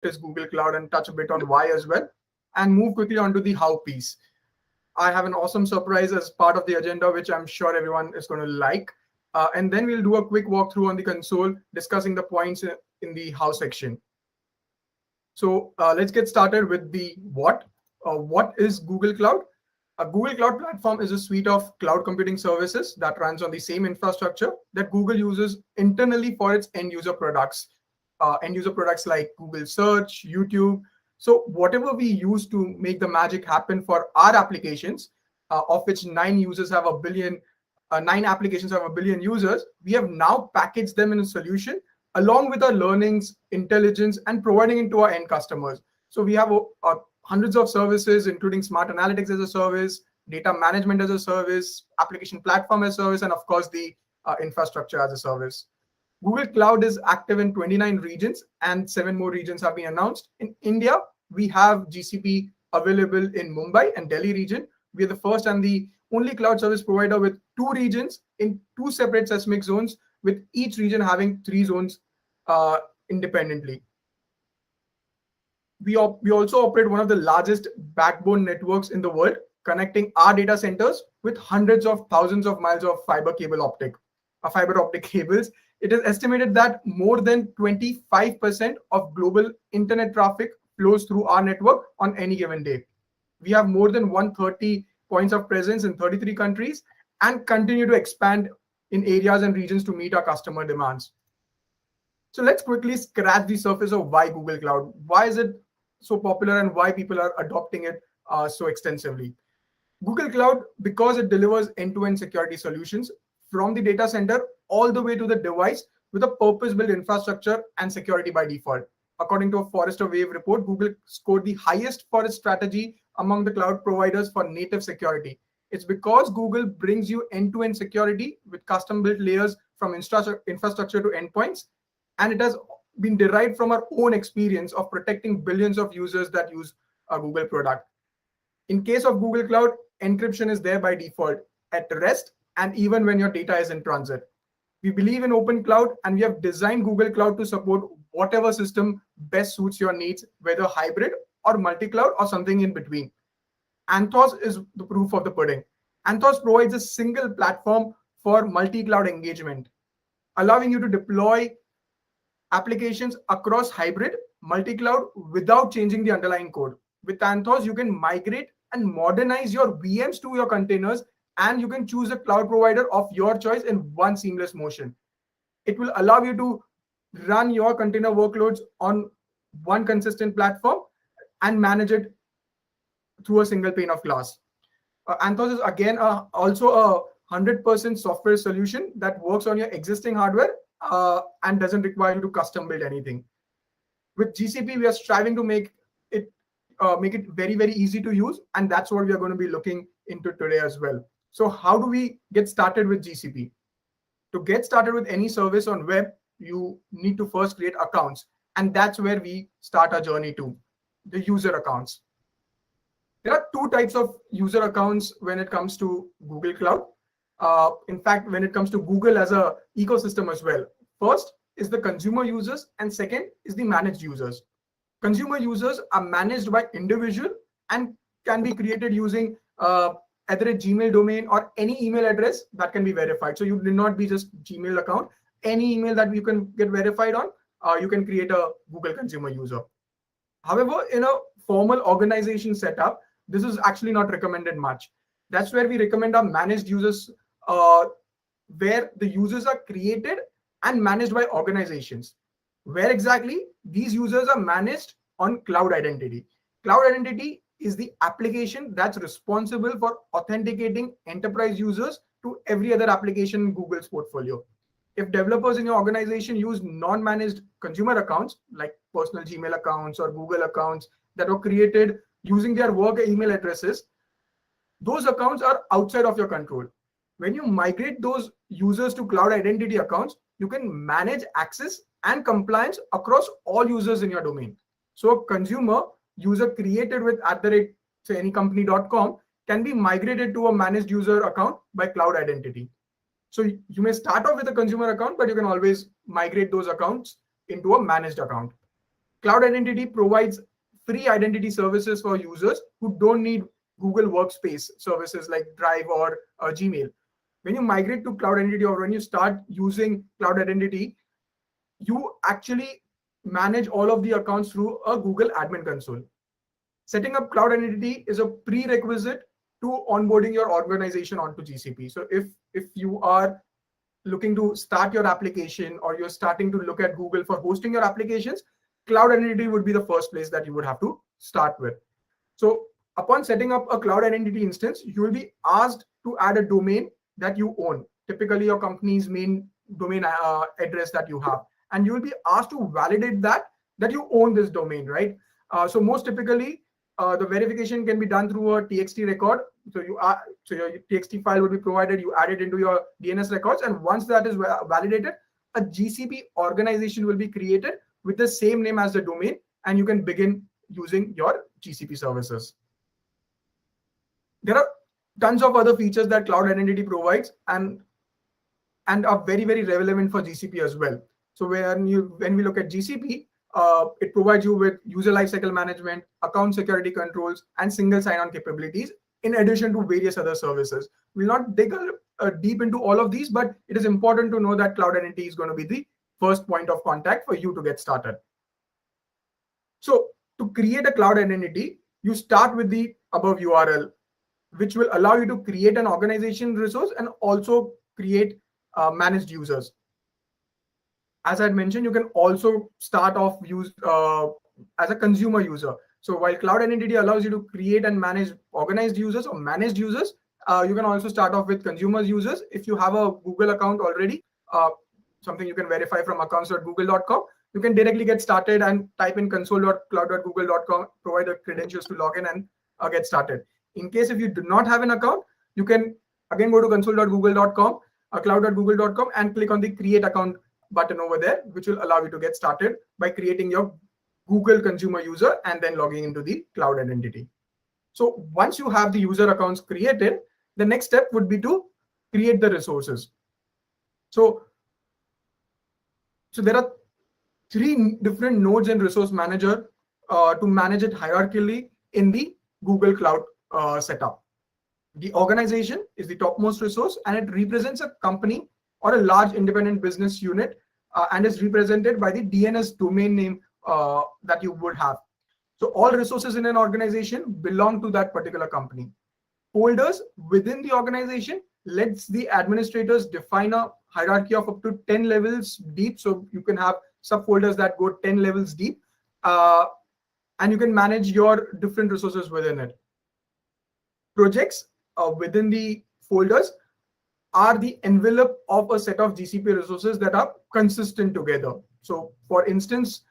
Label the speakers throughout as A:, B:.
A: is Google Cloud and touch a bit on why as well, and move quickly onto the how piece. I have an awesome surprise as part of the agenda, which I'm sure everyone is going to like. And then we'll do a quick walkthrough on the console, discussing the points in the how section. So let's get started with the what. What is Google Cloud? A Google Cloud Platform is a suite of cloud computing services that runs on the same infrastructure that Google uses internally for its end user products. End user products like Google Search, YouTube. So whatever we use to make the magic happen for our applications, of which 9 applications have a billion users, we have now packaged them in a solution along with our learnings, intelligence, and providing it to our end customers. So we have hundreds of services, including smart analytics as a service, data management as a service, application platform as a service, and of course the infrastructure as a service. Google Cloud is active in 29 regions and 7 more regions have been announced. In India, we have GCP available in Mumbai and Delhi region. We are the first and the only cloud service provider with 2 regions in 2 separate seismic zones, with each region having 3 zones independently. We also operate one of the largest backbone networks in the world, connecting our data centers with hundreds of thousands of miles of fiber optic cables. It is estimated that more than 25% of global internet traffic flows through our network on any given day. We have more than 130 points of presence in 33 countries and continue to expand in areas and regions to meet our customer demands. So let's quickly scratch the surface of why Google Cloud. Why is it so popular and why people are adopting it so extensively? Google Cloud, because it delivers end-to-end security solutions from the data center all the way to the device with a purpose-built infrastructure and security by default. According to a Forrester Wave report, Google scored the highest for its strategy among the cloud providers for native security. It's because Google brings you end-to-end security with custom-built layers from infrastructure to endpoints, and it has been derived from our own experience of protecting billions of users that use a Google product. In case of Google Cloud, encryption is there by default at rest and even when your data is in transit. We believe in open cloud, and we have designed Google Cloud to support whatever system best suits your needs, whether hybrid or multi-cloud or something in between. Anthos is the proof of the pudding. Anthos provides a single platform for multi-cloud engagement, allowing you to deploy applications across hybrid, multi-cloud without changing the underlying code. With Anthos, you can migrate and modernize your VMs to your containers, and you can choose a cloud provider of your choice in one seamless motion. It will allow you to run your container workloads on one consistent platform and manage it through a single pane of glass. Anthos is again also a 100% software solution that works on your existing hardware and doesn't require you to custom build anything. With GCP, we are striving to make it very, very easy to use, and that's what we are going to be looking into today as well. So how do we get started with GCP? To get started with any service on web, you need to first create accounts, and that's where we start our journey to the user accounts. There are 2 types of user accounts when it comes to Google Cloud. In fact, when it comes to Google as a ecosystem as well. First is the consumer users, and second is the managed users. Consumer users are managed by individual and can be created using either a Gmail domain or any email address that can be verified. So you need not be just Gmail account. Any email that you can get verified on, you can create a Google consumer user. However, in a formal organization setup, this is actually not recommended much. That's where we recommend our managed users, where the users are created and managed by organizations. Where exactly? These users are managed on Cloud Identity. Cloud Identity is the application that's responsible for authenticating enterprise users to every other application in Google's portfolio. If developers in your organization use non-managed consumer accounts like personal Gmail accounts or Google accounts that were created using their work email addresses, those accounts are outside of your control. When you migrate those users to Cloud Identity accounts, you can manage access and compliance across all users in your domain. So a consumer user created with say anycompany.com can be migrated to a managed user account by Cloud Identity. So you may start off with a consumer account, but you can always migrate those accounts into a managed account. Cloud Identity provides free identity services for users who don't need Google Workspace services like Drive or Gmail. When you migrate to Cloud Identity or when you start using Cloud Identity, you actually manage all of the accounts through a Google Admin Console. Setting up Cloud Identity is a prerequisite to onboarding your organization onto GCP. So if you are looking to start your application or you're starting to look at Google for hosting your applications, Cloud Identity would be the first place that you would have to start with. So upon setting up a Cloud Identity instance, you will be asked to add a domain that you own, typically your company's main domain address that you have, and you will be asked to validate that you own this domain, right? So most typically, the verification can be done through a TXT record. So your TXT file will be provided. You add it into your DNS records, and once that is validated, a GCP organization will be created with the same name as the domain, and you can begin using your GCP services. There are tons of other features that Cloud Identity provides, and are very, very relevant for GCP as well. So when we look at GCP, it provides you with user lifecycle management, account security controls, and single sign-on capabilities, in addition to various other services. We'll not dig deep into all of these, but it is important to know that Cloud Identity is going to be the first point of contact for you to get started. So to create a Cloud Identity, you start with the above URL, which will allow you to create an organization resource and also create managed users. As I had mentioned, you can also start off as a consumer user. So while Cloud Identity allows you to create and manage organized users or managed users, you can also start off with consumer users. If you have a Google account already, something you can verify from accounts.google.com, you can directly get started and type in console.cloud.google.com, provide the credentials to log in and get started. In case if you do not have an account, you can again go to console.google.com, cloud.google.com, and click on the create account button over there, which will allow you to get started by creating your Google consumer user and then logging into the Cloud Identity. So once you have the user accounts created, the next step would be to create the resources. So there are 3 different nodes in Resource Manager to manage it hierarchically in the Google Cloud setup. The organization is the topmost resource, and it represents a company or a large independent business unit, and is represented by the DNS domain name that you would have. So all resources in an organization belong to that particular company. Folders within the organization lets the administrators define a hierarchy of up to 10 levels deep. So you can have subfolders that go 10 levels deep, and you can manage your different resources within it. Projects within the folders are the envelope of a set of GCP resources that are consistent together. So for instance,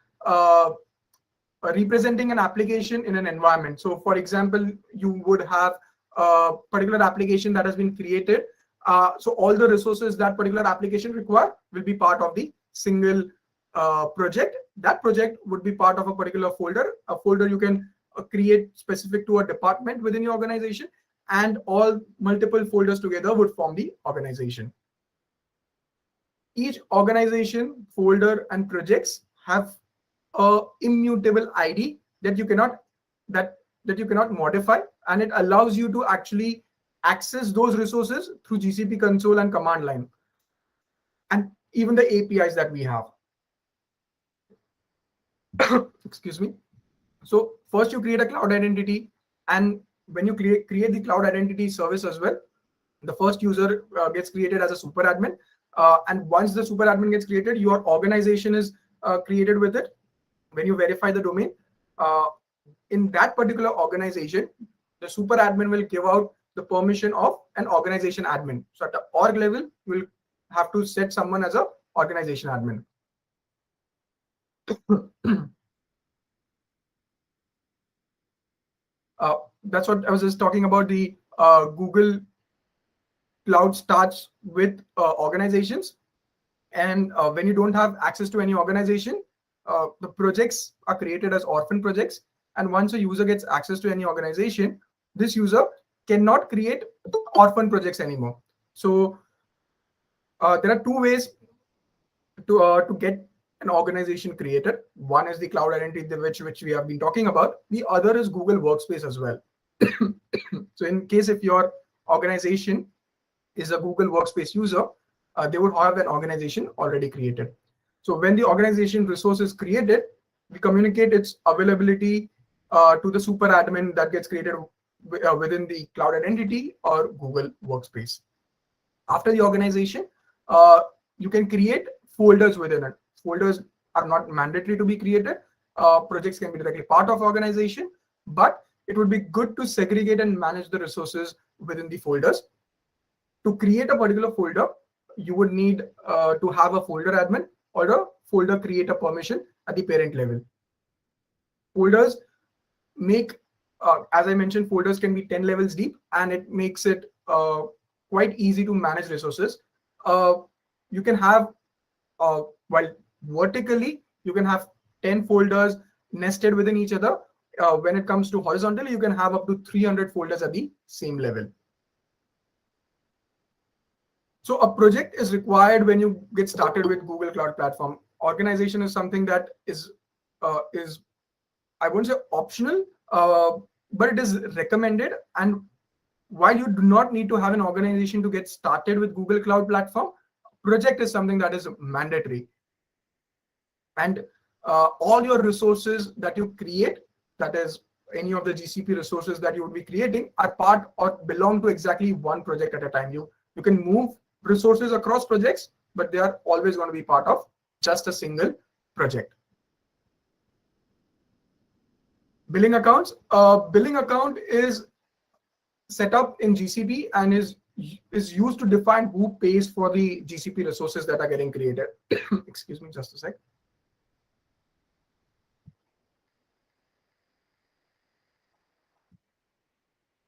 A: representing an application in an environment. So for example, you would have a particular application that has been created. So all the resources that particular application require will be part of the single project. That project would be part of a particular folder. A folder you can create specific to a department within your organization, and all multiple folders together would form the organization. Each organization, folder, and projects have a immutable ID that you cannot modify, and it allows you to actually access those resources through GCP console and command line, and even the APIs that we have. Excuse me. So first you create a Cloud Identity, and when you create the Cloud Identity service as well, the first user gets created as a super admin, and once the super admin gets created, your organization is created with it. When you verify the domain, in that particular organization, the super admin will give out the permission of an organization admin. So at the org level, you will have to set someone as a organization admin. That's what I was just talking about. The Google Cloud starts with organizations, and when you don't have access to any organization, the projects are created as orphan projects. And once a user gets access to any organization, this user cannot create orphan projects anymore. So there are 2 ways to get an organization created. One is the cloud identity, which we have been talking about. The other is Google Workspace as well. So in case if your organization is a Google Workspace user, they would have an organization already created. So when the organization resource is created, we communicate its availability to the super admin that gets created within the cloud identity or Google Workspace. After the organization, you can create folders within it. Folders are not mandatory to be created. Projects can be directly part of organization, but it would be good to segregate and manage the resources within the folders. To create a particular folder, you would need to have a folder admin or a folder creator permission at the parent level. Folders make, as I mentioned, folders can be 10 levels deep, and it makes it quite easy to manage resources. You can have, while vertically, you can have 10 folders nested within each other. When it comes to horizontally, you can have up to 300 folders at the same level. So a project is required when you get started with Google Cloud Platform. Organization is something that is I won't say optional, but it is recommended. And while you do not need to have an organization to get started with Google Cloud Platform, project is something that is mandatory. And all your resources that you create, that is any of the GCP resources that you would be creating, are part or belong to exactly one project at a time. You can move resources across projects, but they are always going to be part of just a single project. Billing accounts. Billing account is set up in GCP and is used to define who pays for the GCP resources that are getting created. Excuse me, just a sec.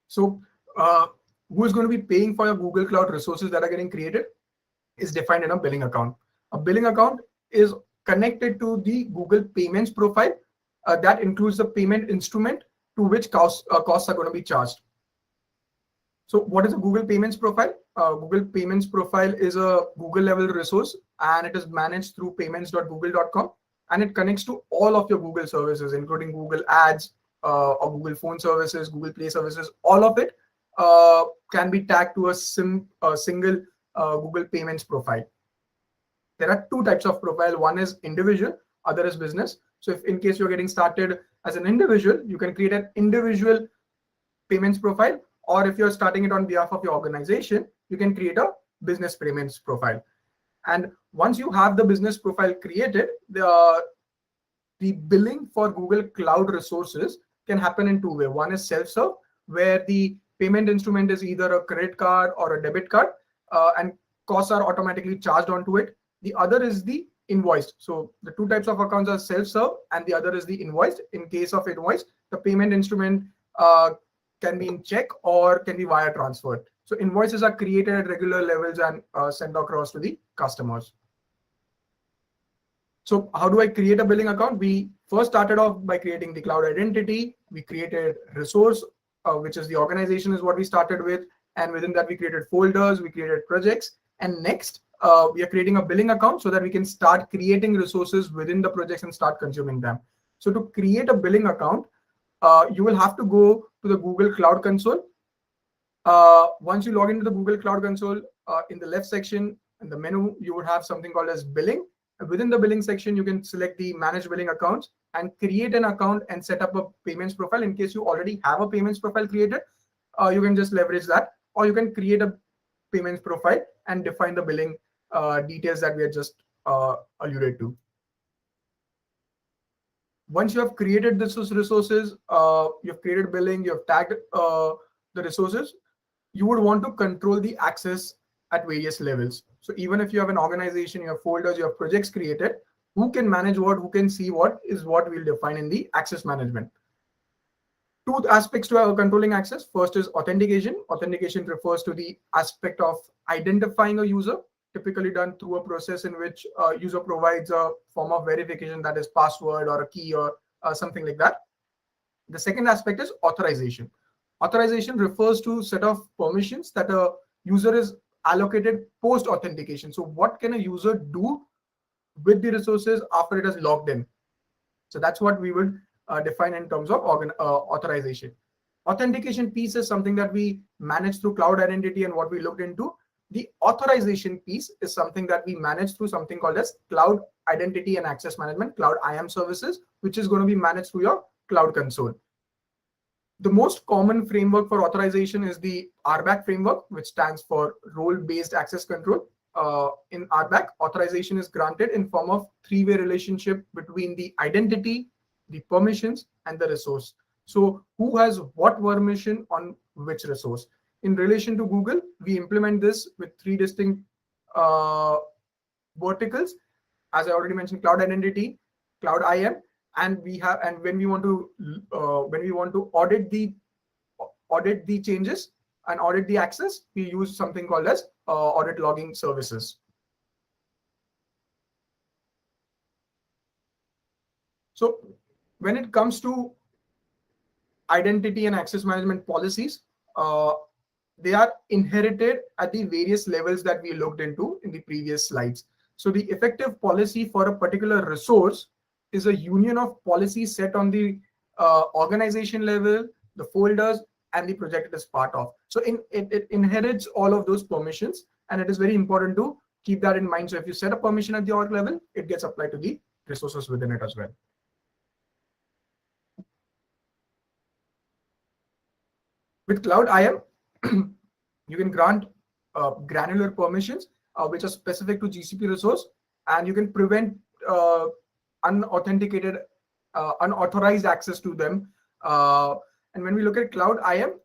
A: So who is going to be paying for your Google Cloud resources that are getting created is defined in a billing account. A billing account is connected to the Google Payments profile that includes the payment instrument to which costs are going to be charged. So what is a Google Payments profile? Google Payments profile is a Google level resource, and it is managed through payments.google.com, and it connects to all of your Google services, including Google Ads, or Google Phone services, Google Play services. All of it can be tagged to a single Google Payments profile. There are two types of profile. One is individual, other is business. So if in case you're getting started as an individual, you can create an individual payments profile, or if you're starting it on behalf of your organization, you can create a business payments profile. And once you have the business profile created, the billing for Google Cloud resources can happen in two ways. One is self-serve, where the payment instrument is either a credit card or a debit card, and costs are automatically charged onto it. The other is the invoiced. So the two types of accounts are self-serve, and the other is the invoiced. In case of invoice, the payment instrument can be in check or can be wire transferred. So invoices are created at regular levels and sent across to the customers. So how do I create a billing account? We first started off by creating the cloud identity. We created resource, which is the organization is what we started with. And within that, we created folders, we created projects. And next, we are creating a billing account so that we can start creating resources within the projects and start consuming them. So to create a billing account, you will have to go to the Google Cloud Console. Once you log into the Google Cloud Console, in the left section in the menu, you would have something called as billing. Within the billing section, you can select the manage billing accounts and create an account and set up a payments profile. In case you already have a payments profile created, you can just leverage that, or you can create a payments profile and define the billing details that we had just alluded to. Once you have created this resources, you've created billing, you have tagged the resources, you would want to control the access at various levels. So even if you have an organization, you have folders, you have projects created, who can manage what, who can see what is what we'll define in the access management. Two aspects to our controlling access. First is authentication. Authentication refers to the aspect of identifying a user, typically done through a process in which a user provides a form of verification, that is password or a key or something like that. The second aspect is authorization. Authorization refers to set of permissions that a user is allocated post authentication. So what can a user do with the resources after it is logged in. So that's what we would define in terms of authorization. Authentication piece is something that we manage through cloud identity and what we looked into. The authorization piece is something that we manage through something called as cloud identity and access management, cloud IAM services, which is going to be managed through your cloud console. The most common framework for authorization is the RBAC framework, which stands for role-based access control. In RBAC, authorization is granted in form of three-way relationship between the identity, the permissions, and the resource. So who has what permission on which resource? In relation to Google, we implement this with three distinct verticals. As I already mentioned, cloud identity, cloud IAM, and when we want to audit the changes and audit the access, we use something called as audit logging services. So when it comes to identity and access management policies, they are inherited at the various levels that we looked into in the previous slides. So the effective policy for a particular resource is a union of policies set on the organization level, the folders, and the project it is part of. So it inherits all of those permissions, and it is very important to keep that in mind. So if you set a permission at the org level, it gets applied to the resources within it as well. With Cloud IAM, you can grant granular permissions which are specific to GCP resource, and you can prevent unauthenticated, unauthorized access to them. And when we look at Cloud IAM,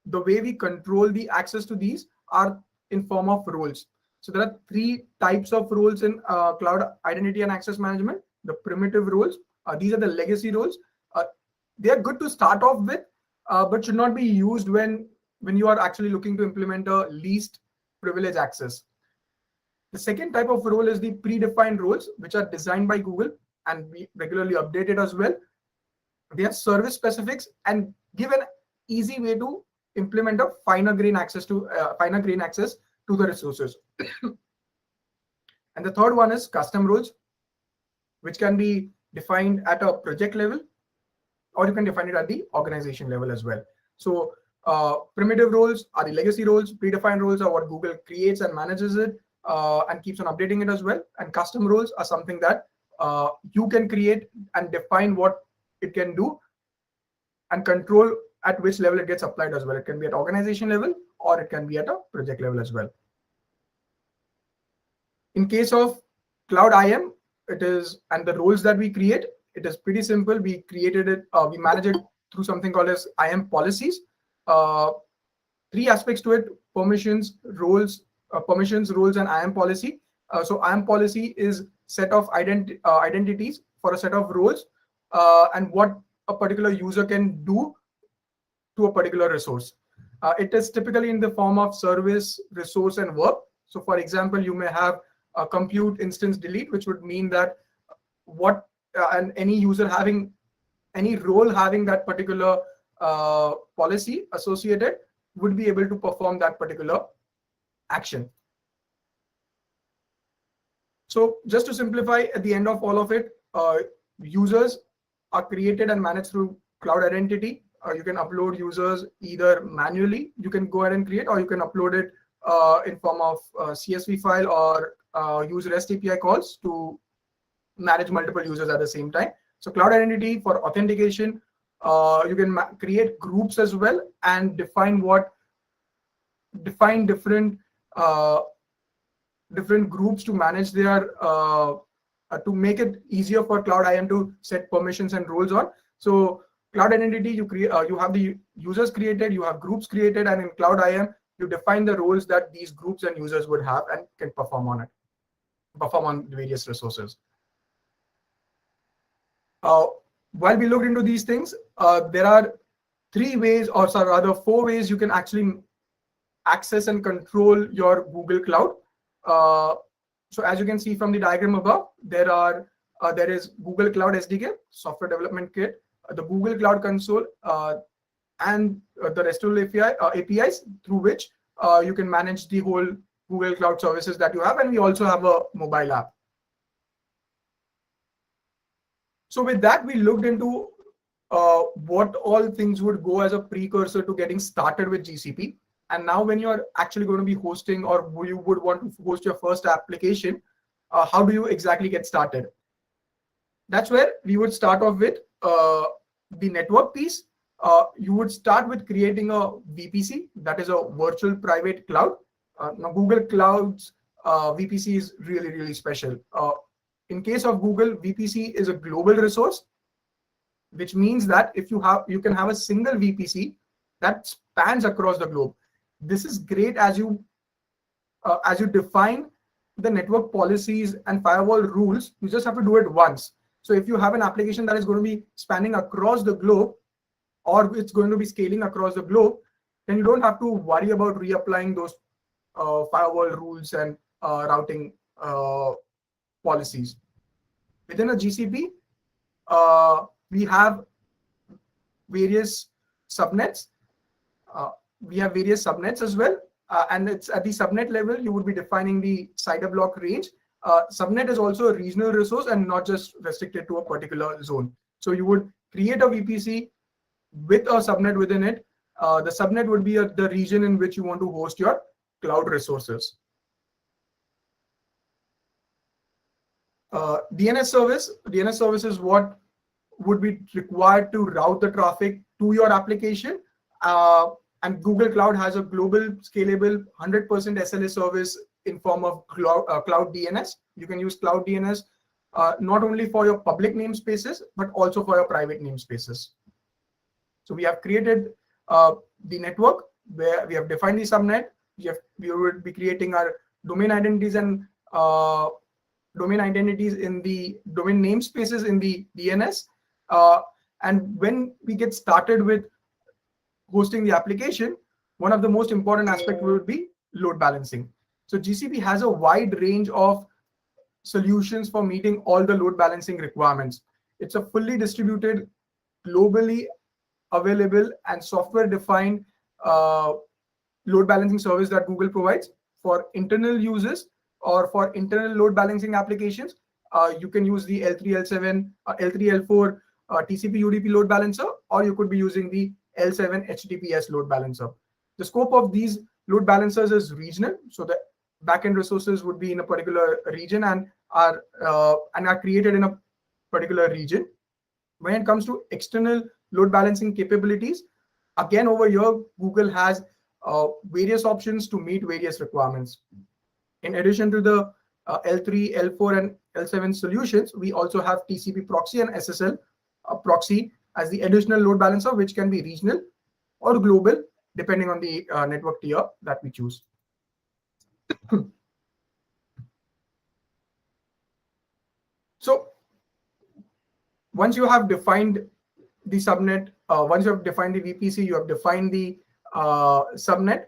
A: the way we control the access to these are in form of roles. So there are three types of roles in cloud identity and access management. The primitive roles, these are the legacy roles. They are good to start off with, but should not be used when you are actually looking to implement a least privilege access. The second type of role is the predefined roles, which are designed by Google and we regularly update it as well. They are service specifics and give an easy way to implement a finer grain access to the resources. And the third one is custom roles, which can be defined at a project level, or you can define it at the organization level as well. So primitive roles are the legacy roles, predefined roles are what Google creates and manages it and keeps on updating it as well. And custom roles are something that you can create and define what it can do and control at which level it gets applied as well. It can be at organization level or it can be at a project level as well. In case of Cloud IAM, it is, and the roles that we create, it is pretty simple. We created it, we manage it through something called as IAM Policies. Three aspects to it: permissions, roles, and IAM policy. So IAM policy is set of identities for a set of roles and what a particular user can do to a particular resource. It is typically in the form of service, resource, and work. So for example, you may have a compute instance delete, which would mean that and any user having any role having that particular policy associated would be able to perform that particular action. So just to simplify, at the end of all of it, users are created and managed through cloud identity. You can upload users either manually, you can go ahead and create, or you can upload it in form of CSV file or use REST API calls to manage multiple users at the same time. So cloud identity for authentication, you can create groups as well and define different groups to manage their to make it easier for Cloud IAM to set permissions and roles on. So cloud identity, you have the users created, you have groups created, and in Cloud IAM you define the roles that these groups and users would have and can perform on the various resources. While we looked into these things, there are 3 ways, or rather 4 ways you can actually access and control your Google Cloud. So as you can see from the diagram above, there is Google Cloud SDK, software development kit, the Google Cloud Console, and the RESTful APIs through which you can manage the whole Google Cloud services that you have. And we also have a mobile app. So with that, we looked into what all things would go as a precursor to getting started with GCP. And now when you're actually going to be hosting, or you would want to host your first application, how do you exactly get started? That's where we would start off with the network piece. You would start with creating a VPC, that is a virtual private cloud. Now Google Cloud's VPC is really, really special. In case of Google, VPC is a global resource, which means that if you can have a single VPC that spans across the globe. This is great as you define the network policies and firewall rules. You just have to do it once. So if you have an application that is going to be spanning across the globe, or it's going to be scaling across the globe, then you don't have to worry about reapplying those firewall rules and routing policies. Within a GCP, we have various subnets. We have various subnets as well. And it's at the subnet level, you would be defining the CIDR block range. Subnet is also a regional resource and not just restricted to a particular zone. So you would create a VPC with a subnet within it. The subnet would be the region in which you want to host your cloud resources. DNS service is what would be required to route the traffic to your application. And Google Cloud has a global, scalable, 100% SLA service in form of Cloud DNS. You can use Cloud DNS not only for your public namespaces, but also for your private namespaces. So we have created the network where we have defined the subnet. We would be creating our domain identities and domain identities in the domain namespaces in the DNS. And when we get started with hosting the application, one of the most important aspects would be load balancing. So GCP has a wide range of solutions for meeting all the load balancing requirements. It's a fully distributed, globally available and software defined load balancing service that Google provides for internal users or for internal load balancing applications. You can use the L3, L7, L3, L4 TCP UDP load balancer, or you could be using the L7 HTTPS load balancer. The scope of these load balancers is regional, so the backend resources would be in a particular region and are created in a particular region. When it comes to external load balancing capabilities, again over here Google has various options to meet various requirements. In addition to the L3, L4, and L7 solutions, we also have TCP proxy and SSL proxy as the additional load balancer, which can be regional or global depending on the network tier that we choose. So once you have defined the subnet, once you have defined the VPC, you have defined the subnet,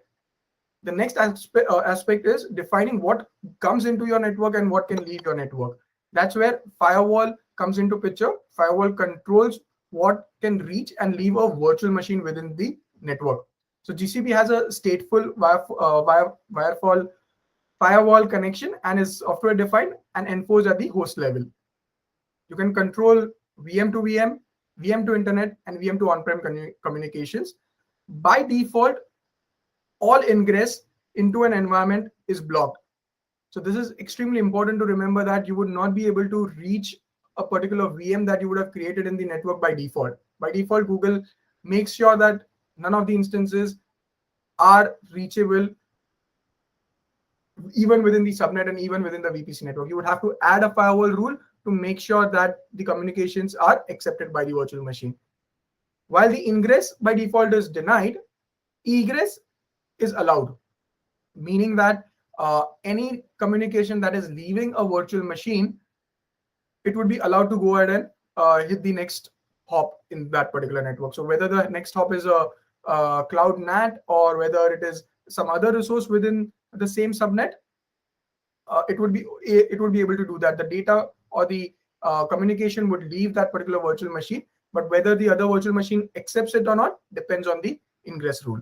A: the next aspect is defining what comes into your network and what can leave your network. That's where firewall comes into picture. Firewall controls what can reach and leave a virtual machine within the network. So GCP has a stateful firewall connection and is software defined and enforced at the host level. You can control VM to VM, VM to internet, and VM to on-prem communications. By default, all ingress into an environment is blocked. So this is extremely important to remember, that you would not be able to reach a particular VM that you would have created in the network by default. By default, Google makes sure that none of the instances are reachable even within the subnet and even within the VPC network. You would have to add a firewall rule to make sure that the communications are accepted by the virtual machine. While the ingress by default is denied, egress is allowed, meaning that any communication that is leaving a virtual machine, it would be allowed to go ahead and hit the next hop in that particular network. So whether the next hop is a cloud NAT or whether it is some other resource within the same subnet, it would be able to do that. The data or the communication would leave that particular virtual machine, but whether the other virtual machine accepts it or not depends on the ingress rule.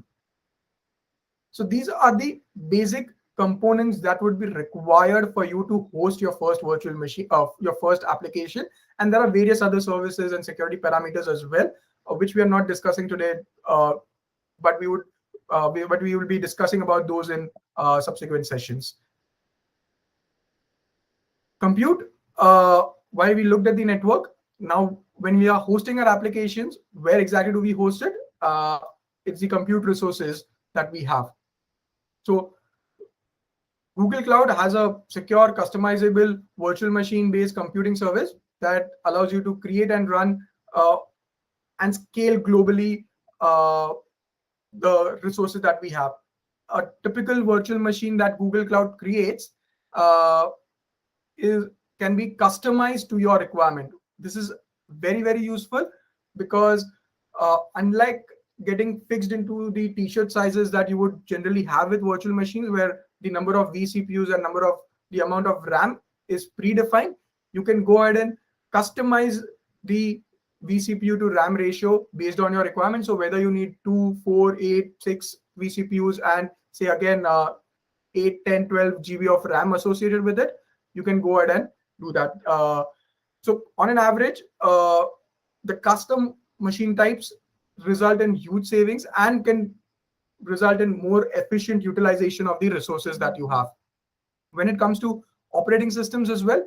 A: So these are the basic components that would be required for you to host your first virtual machine of your first application. And there are various other services and security parameters as well, which we are not discussing today, but we will be discussing about those in subsequent sessions. Compute, while we looked at the network, now when we are hosting our applications, where exactly do we host it? It's the compute resources that we have. So Google Cloud has a secure, customizable virtual machine-based computing service that allows you to create and run and scale globally the resources that we have. A typical virtual machine that Google Cloud creates can be customized to your requirement. This is very, very useful because unlike getting fixed into the t-shirt sizes that you would generally have with virtual machines, where the number of vCPUs and the amount of RAM is predefined, you can go ahead and customize the vCPU to RAM ratio based on your requirements. So whether you need 2, 4, 8, 6 vCPUs and say again 8, 10, 12 GB of RAM associated with it, you can go ahead and do that. So on an average, the custom machine types result in huge savings and can result in more efficient utilization of the resources that you have. When it comes to operating systems as well,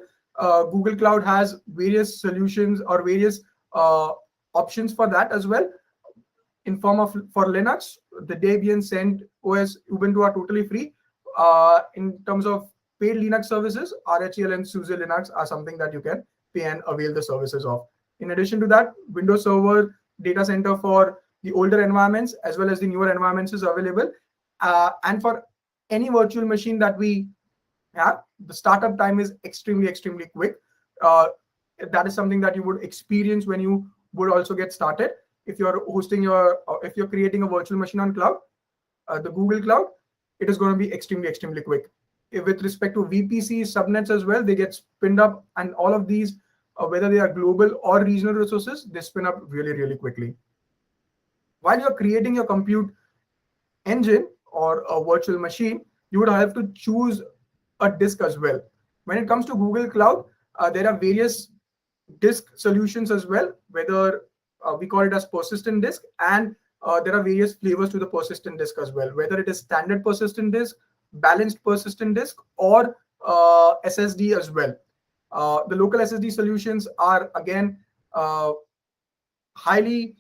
A: Google Cloud has various solutions or various options for that as well. In form of, for Linux, the Debian, CentOS, Ubuntu are totally free. In terms of paid Linux services, RHEL and SUSE Linux are something that you can pay and avail the services of. In addition to that, Windows Server Data Center for the older environments as well as the newer environments is available. And for any virtual machine that we have, the startup time is extremely, extremely quick. That is something that you would experience when you would also get started. If you're hosting if you're creating a virtual machine on cloud, the Google Cloud, it is going to be extremely, extremely quick. With respect to VPC subnets as well, they get spinned up, and all of these, whether they are global or regional resources, they spin up really, really quickly. While you're creating your compute engine or a virtual machine, you would have to choose a disk as well. When it comes to Google Cloud, there are various disk solutions as well, whether we call it as persistent disk, and there are various flavors to the persistent disk as well, whether it is standard persistent disk, balanced persistent disk, or SSD as well. The local SSD solutions are again highly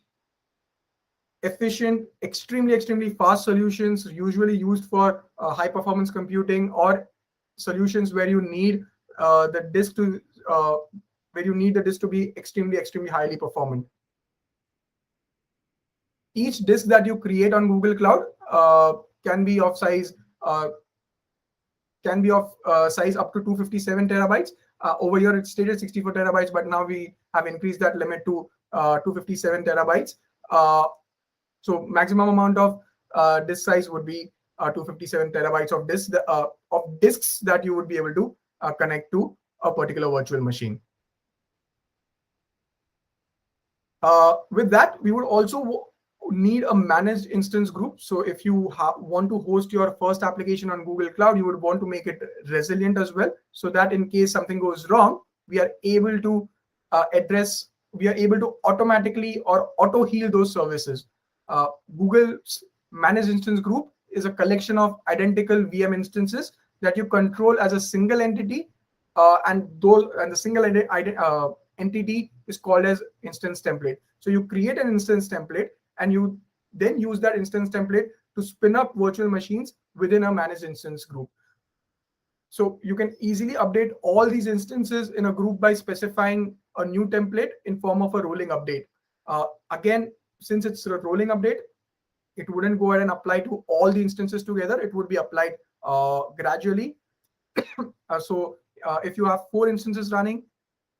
A: efficient, extremely, extremely fast solutions, usually used for high performance computing or solutions where you need the disk to be extremely, extremely highly performant. Each disk that you create on Google Cloud can be of size up to 257 terabytes. Over here it's stated 64 terabytes, but now we have increased that limit to 257 terabytes. So maximum amount of disk size would be 257 terabytes of disks that you would be able to connect to a particular virtual machine. With that, we would also need a managed instance group. So if you want to host your first application on Google Cloud, you would want to make it resilient as well, so that in case something goes wrong, we are able to automatically or auto heal those services. Google's managed instance group is a collection of identical VM instances that you control as a single entity, and the single entity is called as instance template. So you create an instance template, and you then use that instance template to spin up virtual machines within a managed instance group. So you can easily update all these instances in a group by specifying a new template in form of a rolling update. Again, since it's a rolling update, it wouldn't go ahead and apply to all the instances together. It would be applied gradually. So if you have 4 instances running,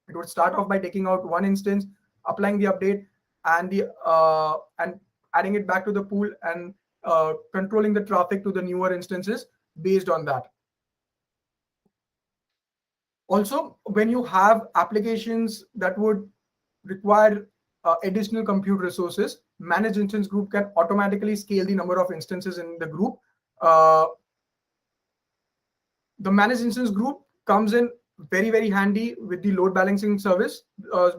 A: it would start off by taking out one instance, applying the update, and adding it back to the pool, and controlling the traffic to the newer instances based on that. Also, when you have applications that would require additional compute resources, managed instance group can automatically scale the number of instances in the group The managed instance group comes in very handy with the load balancing service,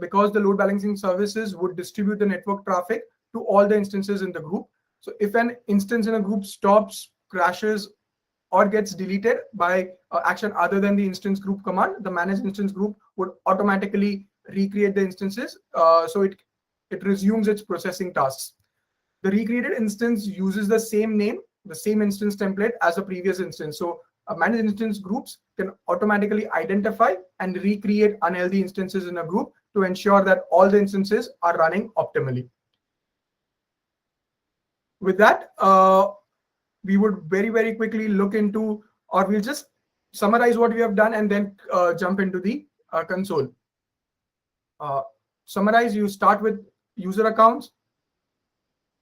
A: because the load balancing services would distribute the network traffic to all the instances in the group. So if an instance in a group stops, crashes, or gets deleted by action other than the instance group command, the managed instance group would automatically recreate the instances, so it resumes its processing tasks. The recreated instance uses the same name, the same instance template as the previous instance. So managed instance groups can automatically identify and recreate unhealthy instances in a group to ensure that all the instances are running optimally. With that, we would very quickly look into, or we'll just summarize what we have done and then jump into the console. Summarize, you start with user accounts,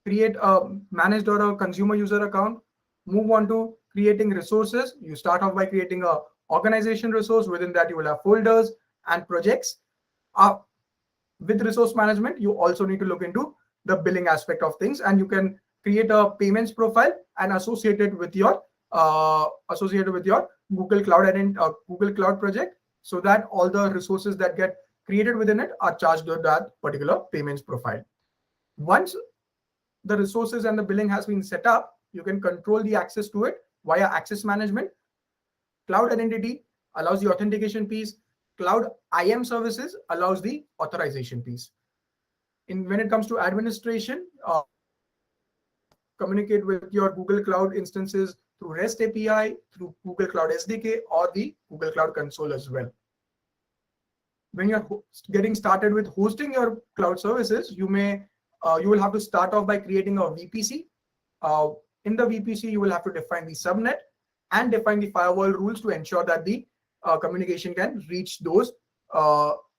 A: create a managed or a consumer user account, move on to creating resources. You start off by creating a organization resource. Within that, you will have folders and projects. With resource management, you also need to look into the billing aspect of things, and you can create a payments profile and associate it with your Google Cloud project, so that all the resources that get created within it are charged with that particular payments profile. Once the resources and the billing has been set up, you can control the access to it via access management. Cloud identity allows the authentication piece. Cloud IAM services allows the authorization piece. When it comes to administration, communicate with your Google Cloud instances through REST API, through Google Cloud SDK, or the Google Cloud Console as well. When you're getting started with hosting your cloud services, you will have to start off by creating a VPC. In the VPC, you will have to define the subnet and define the firewall rules to ensure that the communication can reach those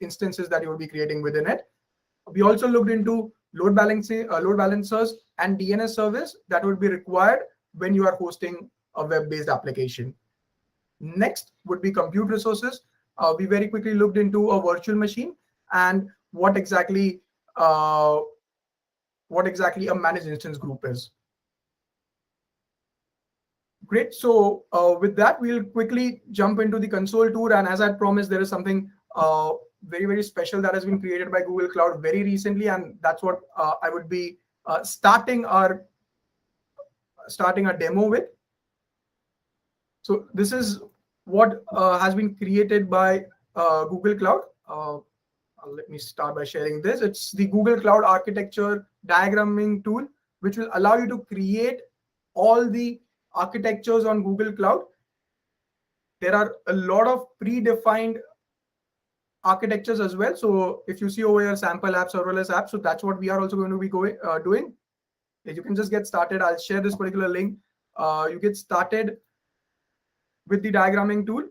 A: instances that you will be creating within it. We also looked into load balancers and DNS service that would be required when you are hosting a web-based application. Next would be compute resources. We very quickly looked into a virtual machine and what exactly a managed instance group is. Great. So with that, we'll quickly jump into the console tour. And as I promised, there is something very special that has been created by Google Cloud very recently, and that's what I would be starting a demo with. So this is what has been created by Google Cloud. Let me start by sharing this. It's the Google Cloud Architecture Diagramming tool, which will allow you to create all the architectures on Google Cloud. There are a lot of predefined architectures as well. So if you see over here, sample apps, serverless apps, so that's what we are also going to be doing. You can just get started. I'll share this particular link. You get started with the diagramming tool.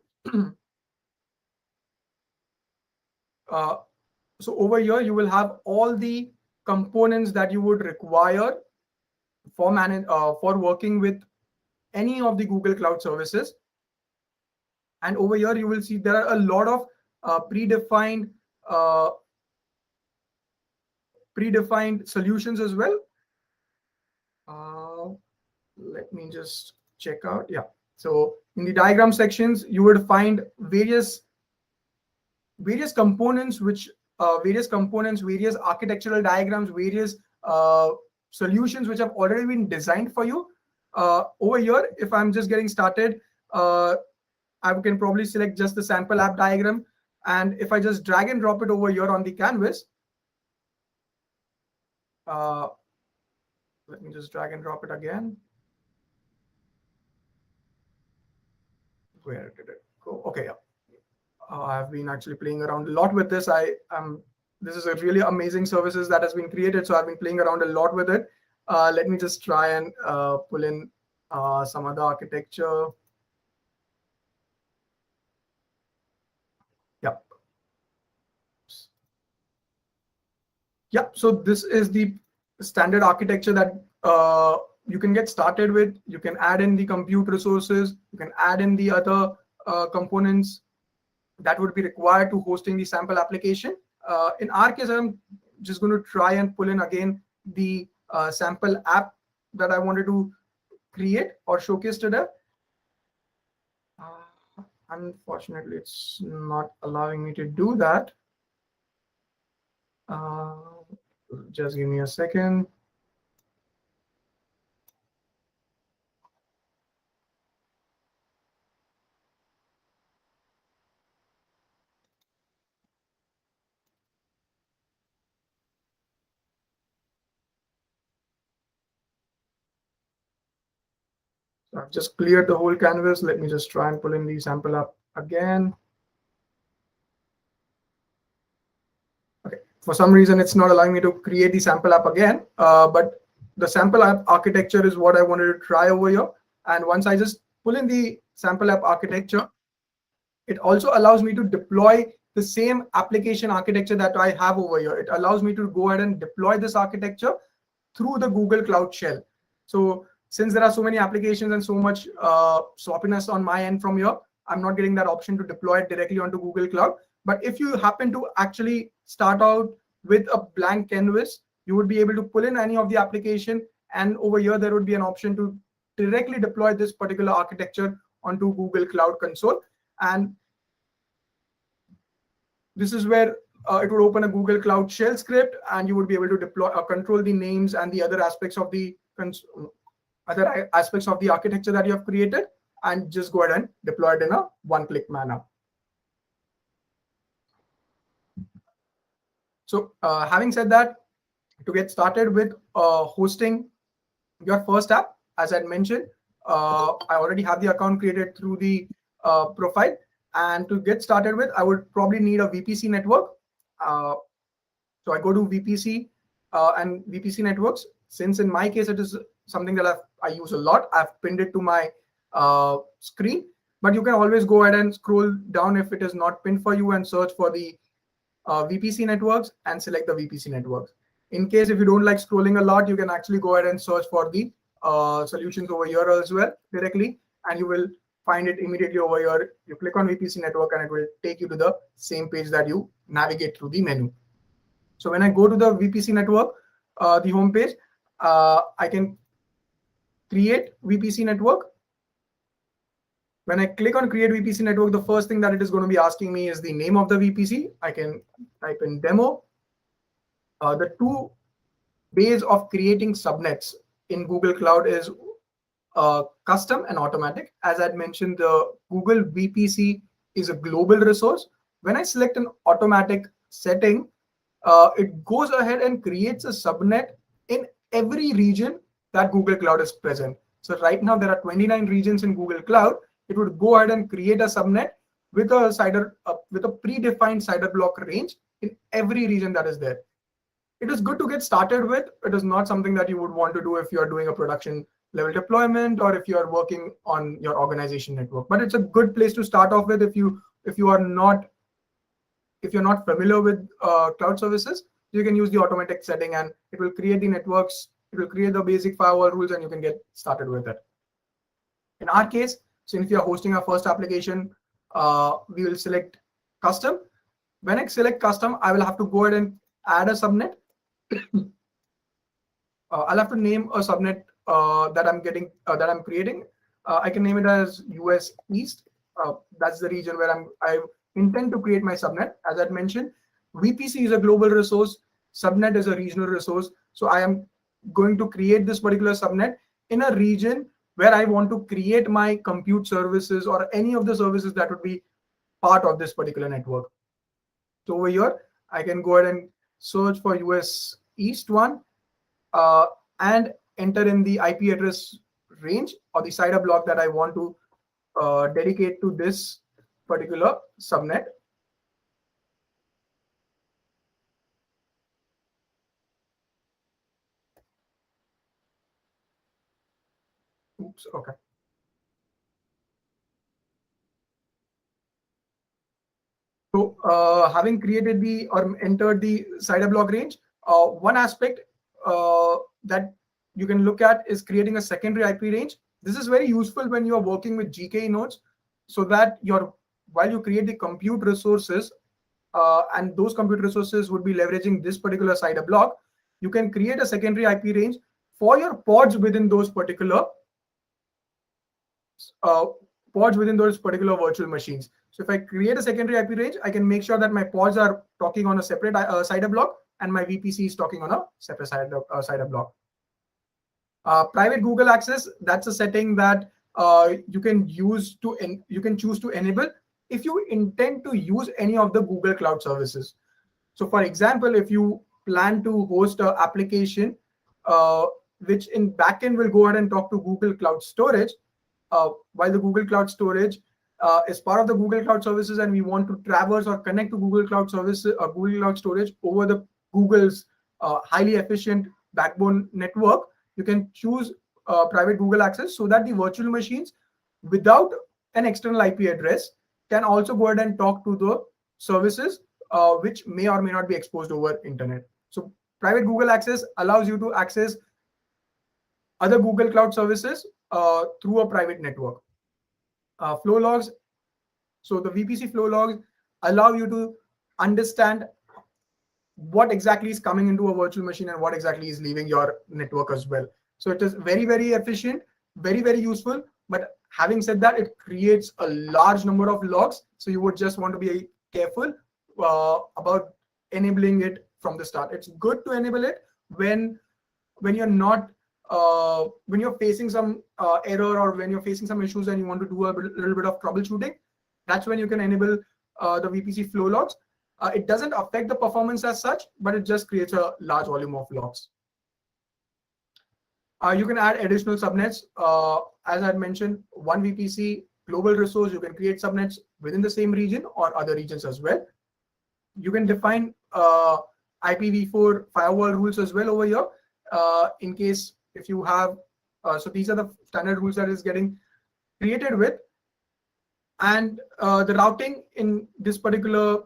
A: So over here, you will have all the components that you would require for working with any of the Google Cloud services. And over here, you will see there are a lot of predefined solutions as well. Let me just check out. Yeah. So in the diagram sections, you would find various components, various architectural diagrams, various solutions which have already been designed for you. Over here, if I'm just getting started, I can probably select just the sample app diagram. And if I just drag and drop it over here on the canvas, let me just drag and drop it again. Where did it go? Okay, yeah. I've been actually playing around a lot with this. This is a really amazing services that has been created, so I've been playing around a lot with it. Let me just try and pull in some other architecture. Yep. Yep. So this is the standard architecture that you can get started with. You can add in the compute resources. You can add in the other components that would be required to hosting the sample application. In our case, I'm just going to try and pull in again the sample app that I wanted to create or showcase today. Unfortunately, it's not allowing me to do that. Just give me a second. So I've just cleared the whole canvas. Let me just try and pull in the sample app again. Okay, for some reason, it's not allowing me to create the sample app again, but the sample app architecture is what I wanted to try over here. And once I just pull in the sample app architecture, it also allows me to deploy the same application architecture that I have over here. It allows me to go ahead and deploy this architecture through the Google Cloud Shell. So since there are so many applications and so much sloppiness on my end from here, I'm not getting that option to deploy it directly onto Google Cloud. But if you happen to actually start out with a blank canvas, you would be able to pull in any of the application, and over here there would be an option to directly deploy this particular architecture onto Google Cloud Console. And this is where it would open a Google Cloud Shell script, and you would be able to deploy control the names and the other aspects of the architecture that you have created, and just go ahead and deploy it in a one-click manner. So having said that, to get started with hosting your first app, as I mentioned, I already have the account created through the profile. And to get started with, I would probably need a VPC network. So I go to VPC and VPC networks. Since in my case, it is something that I use a lot, I've pinned it to my screen. But you can always go ahead and scroll down if it is not pinned for you and search for the VPC networks and select the VPC networks. In case if you don't like scrolling a lot, you can actually go ahead and search for the solutions over here as well directly, and you will find it immediately over here. You click on VPC network and it will take you to the same page that you navigate through the menu. So when I go to the VPC network, the home page, I can create VPC network. When I click on create VPC network, the first thing that it is going to be asking me is the name of the VPC. I can type in demo. The two ways of creating subnets in Google Cloud is custom and automatic. As I mentioned, the Google VPC is a global resource. When I select an automatic setting, it goes ahead and creates a subnet in every region that Google Cloud is present. So right now there are 29 regions in Google Cloud. It would go ahead and create a subnet with a predefined CIDR block range in every region that is there. It is good to get started with. It is not something that you would want to do if you are doing a production level deployment or if you are working on your organization network. But it's a good place to start off with if you're not familiar with cloud services. You can use the automatic setting and it will create the networks. It will create the basic firewall rules and you can get started with it. In our case, since if you are hosting our first application, we will select custom. When I select custom, I will have to go ahead and add a subnet. I'll have to name a subnet that I'm creating. I can name it as US East. That's the region where I intend to create my subnet. As I mentioned, VPC is a global resource. Subnet is a regional resource. So I am going to create this particular subnet in a region where I want to create my compute services or any of the services that would be part of this particular network. So over here, I can go ahead and search for US East one and enter in the IP address range or the CIDR block that I want to dedicate to this particular subnet. Oops, okay. So having created or entered the CIDR block range, one aspect that you can look at is creating a secondary IP range. This is very useful when you are working with GKE nodes, so that while you create the compute resources, and those compute resources would be leveraging this particular CIDR block, you can create a secondary IP range for your pods within those particular pods within those particular virtual machines. So if I create a secondary IP range, I can make sure that my pods are talking on a separate CIDR block and my VPC is talking on a separate CIDR block. Private Google access, that's a setting that you can choose to enable if you intend to use any of the Google Cloud services. So for example, if you plan to host an application which in backend will go ahead and talk to Google Cloud Storage, while the Google Cloud Storage is part of the Google Cloud services, and we want to traverse or connect to Google Cloud services or Google Cloud Storage over the Google's highly efficient backbone network, you can choose private Google access so that the virtual machines without an external IP address can also go ahead and talk to the services which may or may not be exposed over internet. So private Google access allows you to access other Google Cloud services through a private network. Flow logs. So the VPC flow logs allow you to understand what exactly is coming into a virtual machine and what exactly is leaving your network as well. So it is very, very efficient, very, very useful. But having said that, it creates a large number of logs. So you would just want to be careful about enabling it from the start. It's good to enable it when you're not when you're facing some error or when you're facing some issues and you want to do a little bit of troubleshooting. That's when you can enable the VPC flow logs. It doesn't affect the performance as such, but it just creates a large volume of logs. You can add additional subnets. As I had mentioned, one VPC global resource, you can create subnets within the same region or other regions as well. You can define IPv4 firewall rules as well over here. In case if you have, so these are the standard rules that is getting created with. And the routing in this particular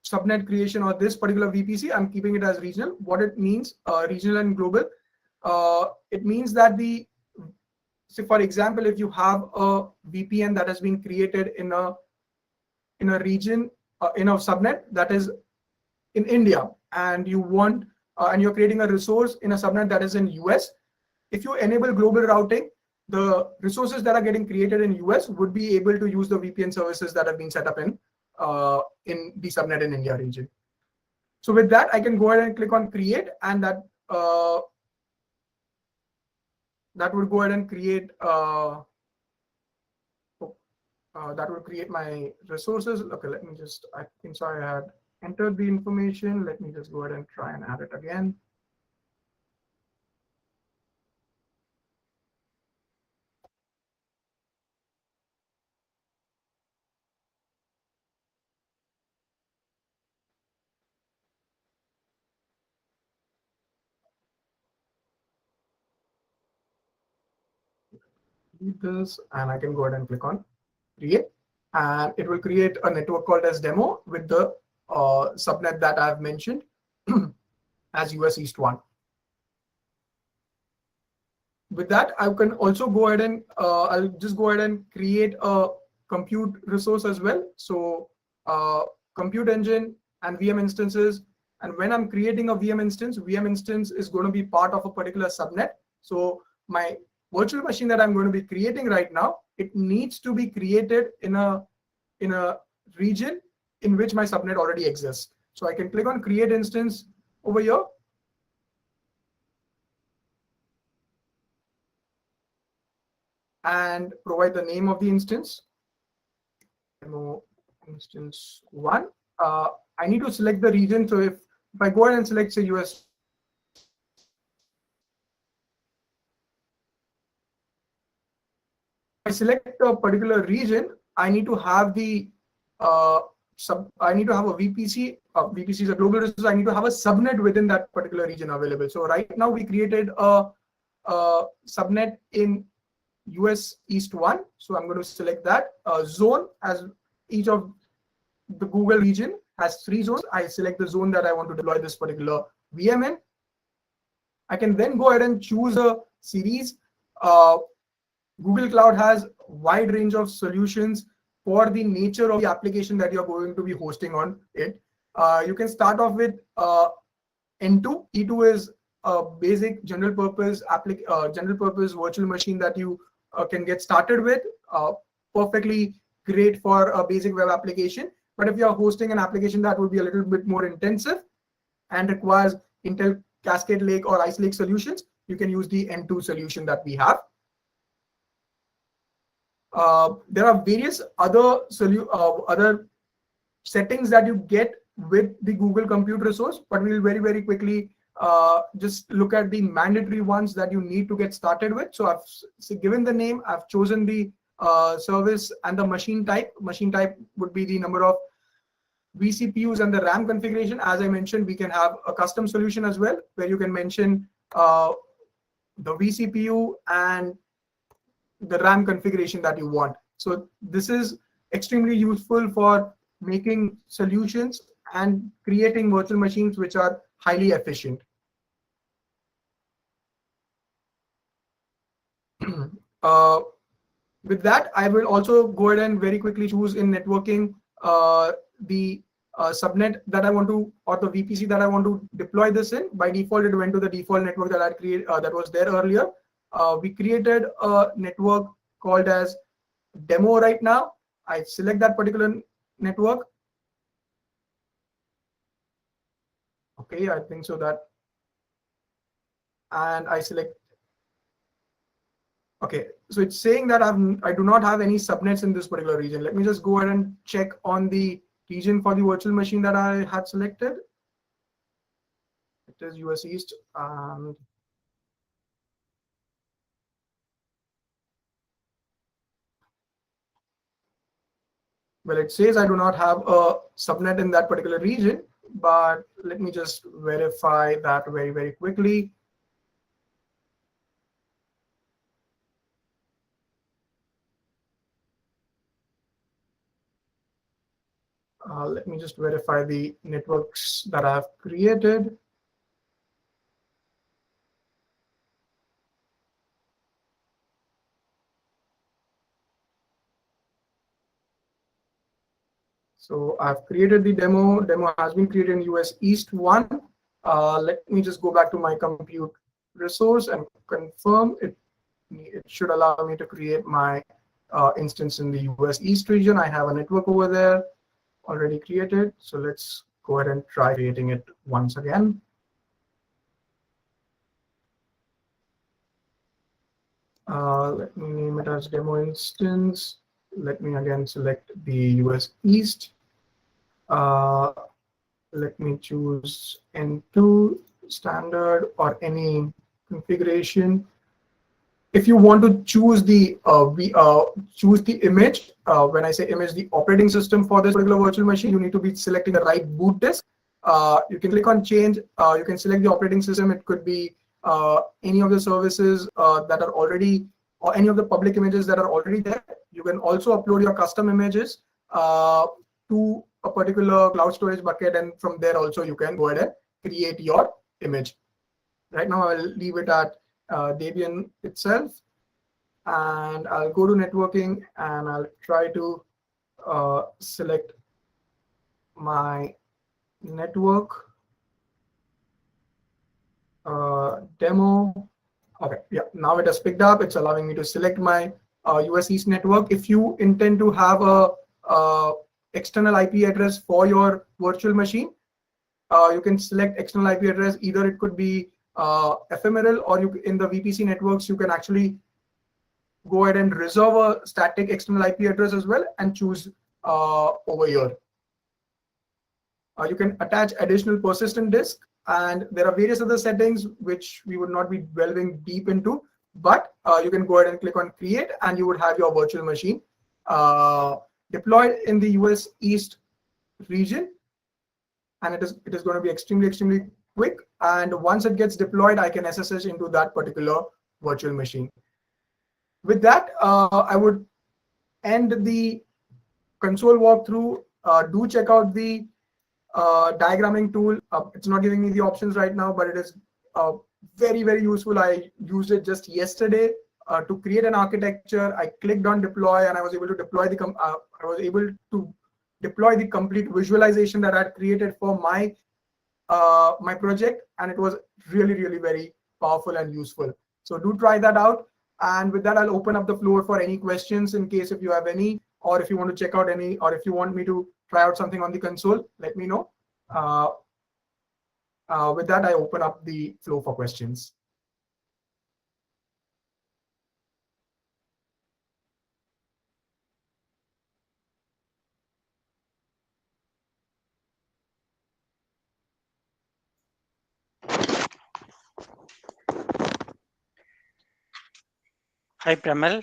A: subnet creation or this particular VPC, I'm keeping it as regional. What it means, regional and global, it means that so for example, if you have a VPN that has been created in a region, in a subnet that is in India, and you want, and you're creating a resource in a subnet that is in US, if you enable global routing, the resources that are getting created in US would be able to use the VPN services that have been set up in the subnet in India region. So with that, I can go ahead and click on create, and that would go ahead and create that would create my resources. Okay, let me just, I think so I had entered the information. Let me just go ahead and try and add it again. This, and I can go ahead and click on create, and it will create a network called as demo with the subnet that I've mentioned as US East 1. With that, I can also go ahead and I'll just go ahead and create a compute resource as well. So compute engine and VM instances. And when I'm creating a VM instance is going to be part of a particular subnet. So my virtual machine that I'm going to be creating right now, it needs to be created in a region in which my subnet already exists. So I can click on create instance over here. And provide the name of the instance. Demo instance 1. I need to select the region. So if I go ahead and select, say, US, I select a particular region, I need to have the I need to have a VPC. VPC is a global resource. I need to have a subnet within that particular region available. So right now we created a subnet in US East 1. So I'm going to select that zone, as each of the Google region has 3 zones. I select the zone that I want to deploy this particular VM in. I can then go ahead and choose a series. Google Cloud has a wide range of solutions for the nature of the application that you're going to be hosting on it. You can start off with N2. E2 is a basic general purpose virtual machine that you can get started with. perfectly great for a basic web application. But if you're hosting an application that would be a little bit more intensive and requires Intel Cascade Lake or Ice Lake solutions, you can use the N2 solution that we have. There are various other settings that you get with the Google Compute resource, but we'll very quickly just look at the mandatory ones that you need to get started with. So I've given the name, I've chosen the service and the machine type. Machine type would be the number of vCPUs and the RAM configuration. As I mentioned, we can have a custom solution as well, where you can mention the vCPU and the RAM configuration that you want. So this is extremely useful for making solutions and creating virtual machines which are highly efficient. With that, I will also go ahead and very quickly choose in networking the subnet that I want to, or the VPC that I want to deploy this in. By default, it went to the default network that I created that was there earlier. We created a network called as demo right now. I select that particular network. Okay, I think so that, and I select. Okay, so it's saying that I do not have any subnets in this particular region. Let me just go ahead and check on the region for the virtual machine that I had selected. It is US East. And well, it says I do not have a subnet in that particular region, but let me just verify that very quickly. Let me just verify the networks that I have created. So I've created the demo. Demo has been created in US East 1. Let me just go back to my compute resource and confirm it. It should allow me to create my instance in the US East region. I have a network over there already created. So let's go ahead and try creating it once again. Let me name it as demo instance. Let me again select the US East. Let me choose N2 standard or any configuration. If you want to choose the image, when I say image, the operating system for this particular virtual machine, you need to be selecting the right boot disk. You can click on change. You can select the operating system. It could be any of the services that are already, or any of the public images that are already there. You can also upload your custom images to a particular cloud storage bucket, and from there also you can go ahead and create your image. Right now I'll leave it at Debian itself, and I'll go to networking and I'll try to select my network demo. Okay, yeah, now it has picked up. It's allowing me to select my US East network. If you intend to have a external IP address for your virtual machine, you can select external IP address. Either it could be ephemeral, or you, in the VPC networks, you can actually go ahead and reserve a static external IP address as well and choose over here. You can attach additional persistent disk, and there are various other settings which we would not be delving deep into, but you can go ahead and click on create, and you would have your virtual machine deployed in the US East region, and it is going to be extremely quick. And once it gets deployed, I can SSH into that particular virtual machine. With that, I would end the console walkthrough. Do check out the diagramming tool. It's not giving me the options right now, but it is very useful. I used it just yesterday to create an architecture. I clicked on deploy, and I was able to deploy the complete visualization that I had created for my my project, and it was really very powerful and useful. So do try that out. And with that, I'll open up the floor for any questions in case if you have any, or if you want to check out any, or if you want me to try out something on the console, let me know. With that, I open up the floor for questions.
B: Hi, Pramal.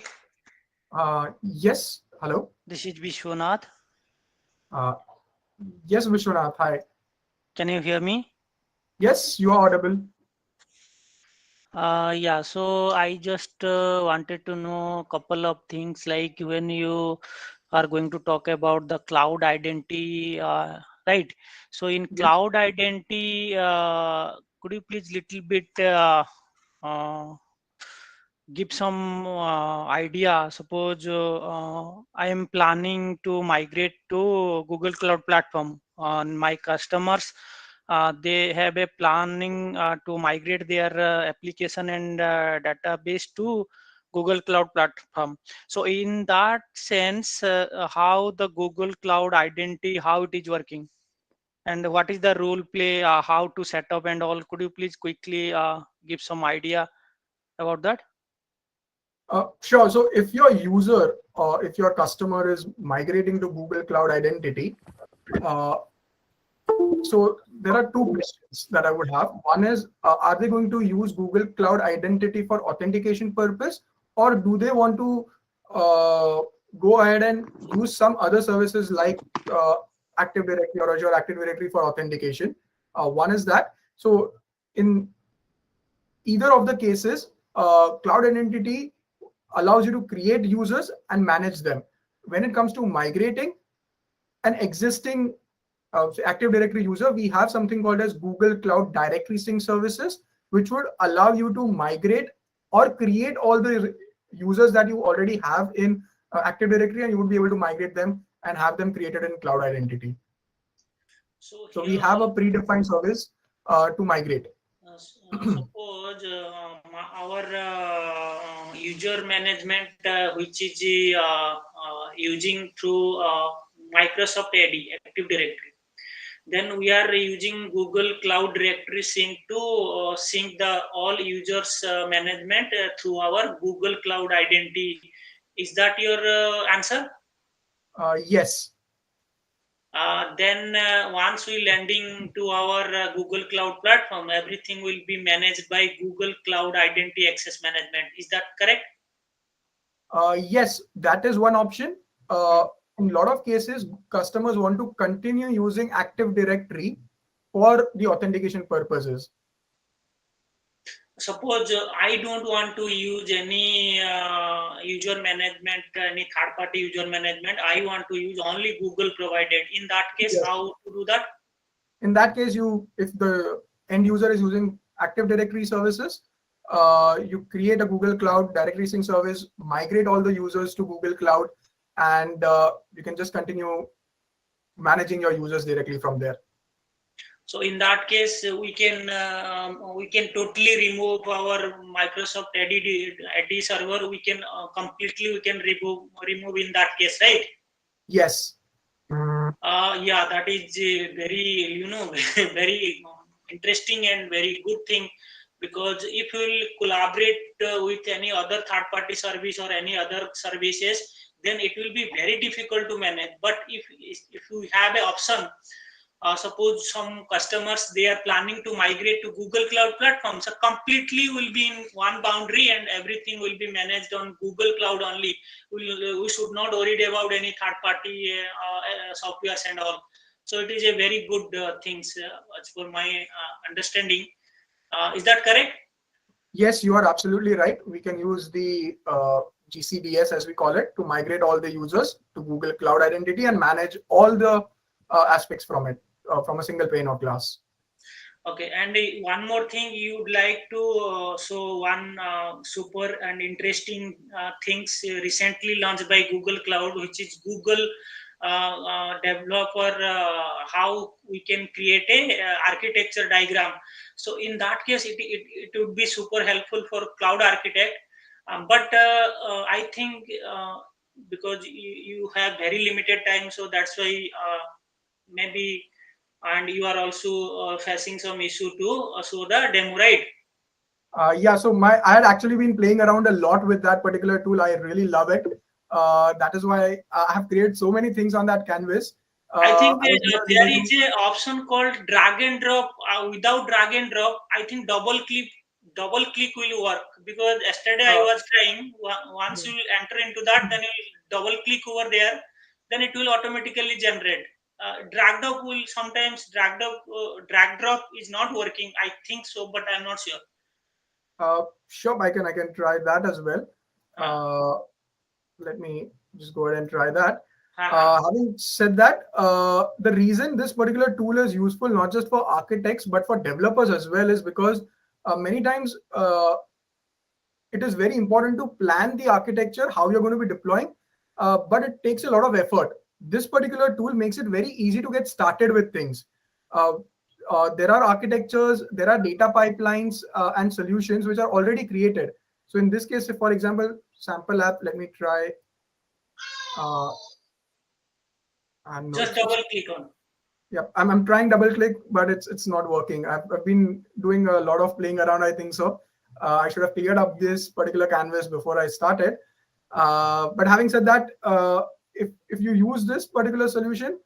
A: Yes, hello.
B: This is Vishwanath.
A: Uh, yes, Vishwanath, hi.
B: Can you hear me?
A: Yes, you are audible.
B: Yeah, so I just wanted to know a couple of things like when you are going to talk about the cloud identity, right? So in
A: Yes.
B: cloud identity, could you please little bit uh, give some idea? Suppose I am planning to migrate to Google Cloud Platform. On my customers, they have a planning to migrate their application and database to Google Cloud Platform. So in that sense, how the Google Cloud identity, how it is working? And what is the role play, how to set up and all? Could you please quickly give some idea about that?
A: Sure. So if your user or if your customer is migrating to Google Cloud Identity, uh, so there are two questions that I would have. One is, are they going to use Google Cloud Identity for authentication purpose, or do they want to uh, go ahead and use some other services like Active Directory or Azure Active Directory for authentication? One is that. So in either of the cases, Cloud Identity allows you to create users and manage them. When it comes to migrating an existing Active Directory user, we have something called as Google Cloud Directory Sync services, which would allow you to migrate or create all the users that you already have in Active Directory, and you would be able to migrate them and have them created in Cloud Identity.
B: So
A: So we
B: here,
A: have a predefined service to migrate.
B: suppose our user management, which is using through Microsoft AD, Active Directory. Then we are using Google Cloud Directory Sync to sync the all users management through our Google Cloud Identity. Is that your answer?
A: Yes.
B: Then once we landing to our Google Cloud platform, everything will be managed by Google Cloud Identity Access Management. Is that correct?
A: Yes, that is one option.
B: Hmm.
A: In a lot of cases, customers want to continue using Active Directory for the authentication purposes.
B: Suppose I don't want to use any user management, any third party user management. I want to use only Google provided. In that case,
A: Yes.
B: how to do that?
A: In that case, if the end user is using Active Directory services, you create a Google Cloud Directory Sync service, migrate all the users to Google Cloud, and you can just continue managing your users directly from there.
B: So in that case, we can totally remove our Microsoft AD server. We can completely we can remove in that case, right?
A: Yes.
B: Yeah, that is very very interesting and very good thing, because if you will collaborate with any other third party service or any other services, then it will be very difficult to manage. But if you have an option, suppose some customers they are planning to migrate to Google Cloud platform, so completely will be in one boundary and everything will be managed on Google Cloud only. We should not worried about any third party softwares and all. So it is a very good things as for my understanding. Is that correct?
A: Yes, you are absolutely right. We can use the GCDS, as we call it, to migrate all the users to Google Cloud Identity and manage all the aspects from it from a single pane of glass.
B: Okay, and one more thing you would like to show one super and interesting things recently launched by Google Cloud, which is Google developer, how we can create a architecture diagram. So in that case, it would be super helpful for cloud architect. But I think because you have very limited time, so that's why maybe, and you are also facing some issue to show the demo, right?
A: Yeah, so I had actually been playing around a lot with that particular tool. I really love it. That is why I have created so many things on that canvas.
B: I think
A: I was never
B: there
A: able
B: is
A: to.
B: a option called drag and drop. Without drag and drop, I think double click will work, because yesterday I
A: Uh,
B: was trying. Once you enter into that, then you double click over there, then it will automatically generate. Drag drop will sometimes drag drop is not working. I think so, but I'm not sure.
A: sure, I can try that as well.
B: Uh,
A: Uh, Let me just go ahead and try that.
B: uh,
A: Having said that, the reason this particular tool is useful not just for architects but for developers as well is because many times it is very important to plan the architecture, how you're going to be deploying, but it takes a lot of effort. This particular tool makes it very easy to get started with things. Uh, there are architectures, there are data pipelines and solutions which are already created. So in this case, if for example, sample app, let me try. Uh, and no,
B: just
A: it's
B: double click on.
A: yeah, I'm trying double click, but it's not working. I've been doing a lot of playing around, I think so. I should have cleared up this particular canvas before I started. But having said that, if you use this particular solution,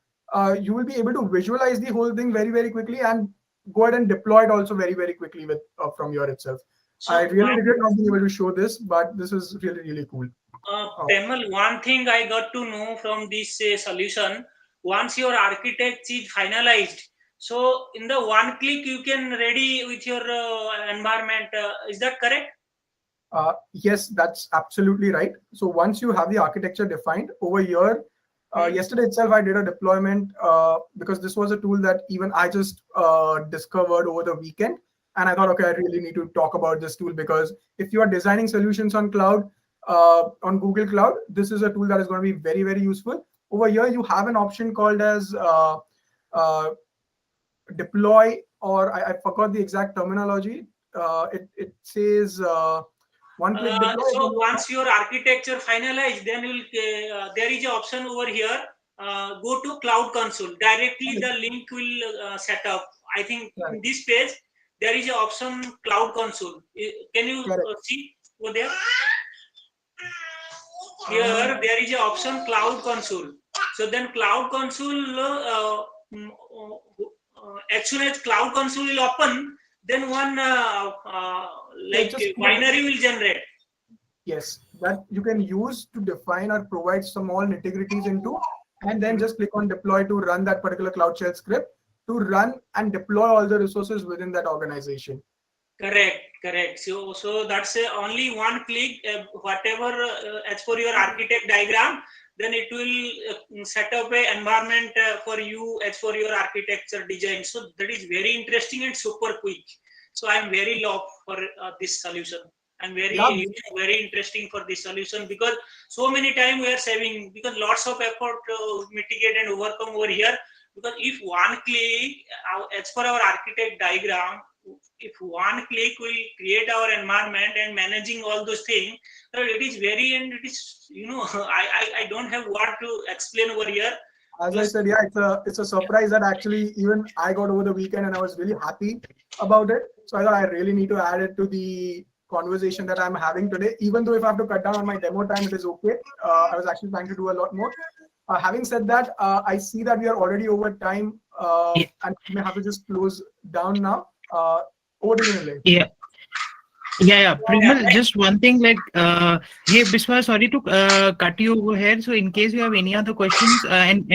A: you will be able to visualize the whole thing very, very quickly and go ahead and deploy it also very, very quickly with from your itself. I
B: So
A: really regret not being able to show this, but this is really, really cool. Oh,
B: Premal, one thing I got to know from this solution, once your architect is finalized, so in the one click you can ready with your environment. Is that correct?
A: yes, that's absolutely right. So once you have the architecture defined over here,
B: Hmm?
A: yesterday itself I did a deployment because this was a tool that even I just discovered over the weekend, and I thought, okay, I really need to talk about this tool because if you are designing solutions on cloud, on Google Cloud, this is a tool that is going to be very, very useful. Over here, you have an option called as uh, deploy, or I forgot the exact terminology. It says one click deploy.
B: So once your architecture finalized, then there is an option over here. Go to Cloud Console. Directly the link will set up. I think in
A: Correct.
B: this page there is an option Cloud Console. Can you
A: Correct.
B: see over there?
A: Uh,
B: Here there is a option Cloud Console. So then Cloud Console, as soon as Cloud Console will open, then one
A: so it's
B: like
A: a script,
B: binary will generate.
A: yes, that you can use to define or provide small nitty-gritties into, and then just click on deploy to run that particular Cloud Shell script to run and deploy all the resources within that organization.
B: Correct, correct. So that's only one click. Whatever as per your architect diagram, then it will set up a environment for you as for your architecture design. So that is very interesting and super quick. So I'm very love for this solution. I'm
A: Yeah,
B: very interesting for this solution, because so many time we are saving, because lots of effort to mitigate and overcome over here. Because if one click, as per our architect diagram, if one click will create our environment and managing all those things, it is very, and it is, I don't have what to explain over here.
A: as I
B: Because
A: said, yeah, it's a surprise that actually even I got over the weekend, and I was really happy about it. So I thought I really need to add it to the conversation that I'm having today. Even though if I have to cut down on my demo time, it is okay. I was actually trying to do a lot more. Having said that, I see that we are already over time, and we may have to just close down now. Over to you, Nilay.
C: Yeah, yeah.
B: yeah,
C: Primal, just one thing, like, hey, Biswa, sorry to cut you over here. So, in case you have any other questions, and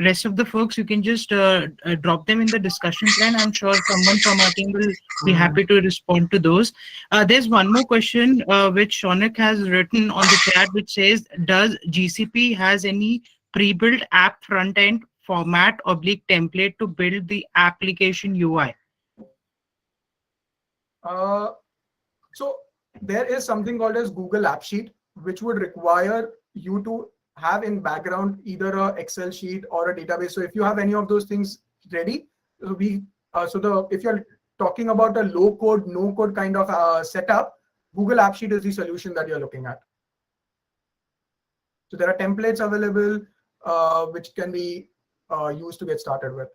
C: rest of the folks, you can just drop them in the discussion line. I'm sure someone from our team will be happy to respond to those. There's one more question which Shonik has written on the chat, which says, "Does GCP has any pre-built app front end format oblique template to build the application UI?"
A: Uh, So there is something called as Google App Sheet, which would require you to have in background either a Excel sheet or a database. So if you have any of those things ready, so if you're talking about a low code, no code kind of setup, Google App Sheet is the solution that you're looking at. So there are templates available which can be used to get started with.